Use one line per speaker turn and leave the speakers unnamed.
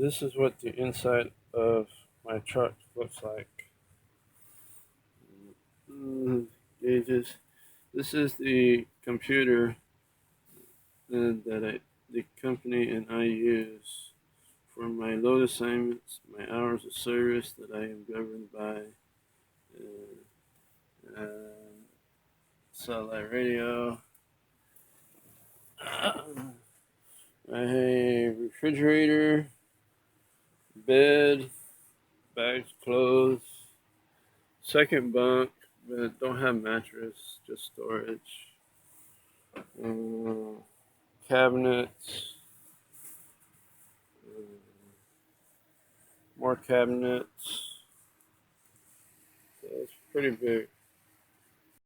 This is what the inside of my truck looks like. Gauges. This is the computer the company and I use for my load assignments, my hours of service that I am governed by, satellite radio. I have refrigerator, bed, bags, clothes, second bunk, but don't have mattress, just storage. Uh, Cabinets, uh, more cabinets. So it's pretty big.